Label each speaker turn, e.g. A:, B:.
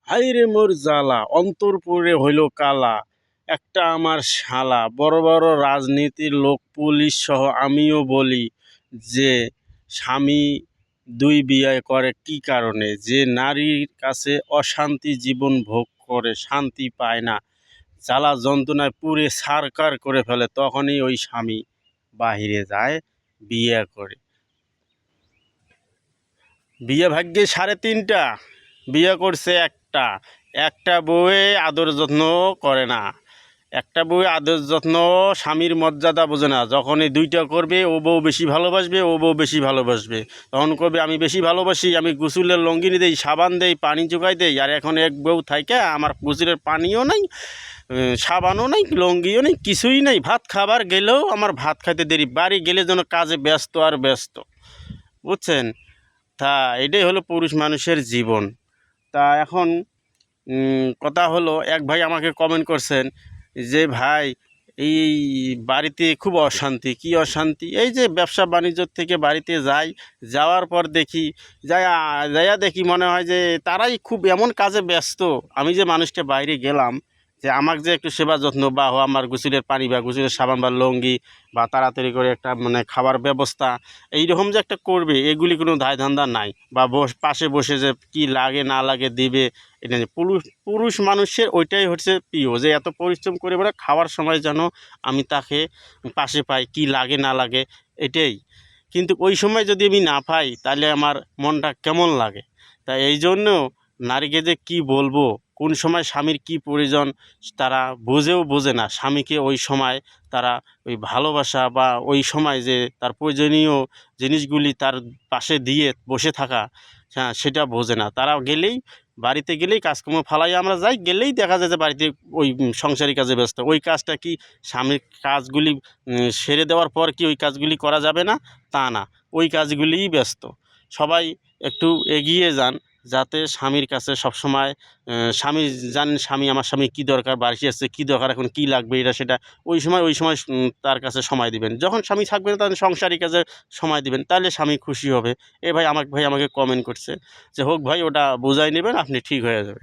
A: হাইরে মোর জ্বালা অন্তর পুরে হইল কালা, একটা আমার শালা। বড় বড় রাজনীতির লোক পুলিশ সহ আমিও বলি যে স্বামী দুই বিয়ে করে কি কারণে? যে নারীর কাছে অশান্তি জীবন ভোগ করে শান্তি পায় না, জ্বালা যন্ত্রণায় পুড়ে ছারখার করে ফেলে, তখনই ওই স্বামী বাহিরে যায় বিয়ে করে। বিয়ে ভাগ্যে 3.5টা, বিয়ে করছে একটা। একটা বউয়ে আদর যত্ন করে না, একটা বউ আদর যত্ন স্বামীর মর্যাদা বোঝে না। যখনই 2টা করবে, ও বউ বেশি ভালোবাসবে, ও বউ বেশি ভালোবাসবে, তখন করবে আমি বেশি ভালোবাসি, আমি গোসলের লঙ্গিনি দেই, সাবান দেই, পানি চুকাই দেই। আর এখন এক বউ থাইকে আমার গোসলের পানিও নাই, সাবানও নাই, লঙ্গিও নেই, কিছুই নেই। ভাত খাবার গেলেও আমার ভাত খাইতে দেরি, বাড়ি গেলে যেন কাজে ব্যস্ত আর ব্যস্ত, বুঝছেন? তা এটাই হলো পুরুষ মানুষের জীবন। তা এখন কথা হলো, এক ভাই আমাকে কমেন্ট করছেন যে ভাই এই বাড়িতে খুব অশান্তি। কি অশান্তি? এই যে ব্যবসা বাণিজ্য থেকে বাড়িতে যাই, যাওয়ার পর দেখি, যাইয়া দেখি মনে হয় যে তারাই খুব এমন কাজে ব্যস্ত। আমি যে মানুষটা বাইরে গেলাম যে আমাকে যে একটু সেবা যত্ন বা আমার গোসলের পানি বা গোসলের সাবান বা লঙ্গি বা তাড়াতাড়ি করে একটা মানে খাবার ব্যবস্থা এইরকম যে একটা করবে, এগুলি কোনো দায় ধান্দা নাই। বা পাশে বসে যে কি লাগে না লাগে দিবে, এটা পুরুষ পুরুষ মানুষের ওইটাই হচ্ছে প্রিয়, যে এত পরিশ্রম করে বেড়া খাওয়ার সময় যেন আমি তাকে পাশে পাই, কি লাগে না লাগে এটাই। কিন্তু ওই সময় যদি আমি না পাই তাহলে আমার মনটা কেমন লাগে? তাই এই জন্য নারীকে যে কী বলবো, কোন সময় স্বামীর কী প্রয়োজন তারা বোঝে না। স্বামীকে ওই সময় তারা ওই ভালোবাসা বা ওই সময় যে তার প্রয়োজনীয় জিনিসগুলি তার পাশে দিয়ে বসে থাকা, হ্যাঁ, সেটা বোঝে না। তারা গেলেই, বাড়িতে গেলেই কাজকর্ম ফালাই আমরা যাই, গেলেই দেখা যায় যে বাড়িতে ওই সংসারী কাজে ব্যস্ত। ওই কাজটা কি স্বামীর কাজগুলি সেরে দেওয়ার পর কি ওই কাজগুলি করা যাবে না? তা না, ওই কাজগুলিই ব্যস্ত। সবাই একটু এগিয়ে যান, যাতে স্বামীর কাছে সবসময় স্বামী জানেন স্বামী, আমার স্বামী কী দরকার, বাড়ি আসছে কী দরকার, এখন কী লাগবে, এটা সেটা ওই সময় তার কাছে সময় দিবেন। যখন স্বামী থাকবে না তখন সংসারী কাজে সময় দিবেন, তাহলে স্বামী খুশি হবে। ভাই আমাকে কমেন্ট করছে যে হোক ভাই, ওটা বুঝাই নেবেন, আপনি ঠিক হয়ে যাবে।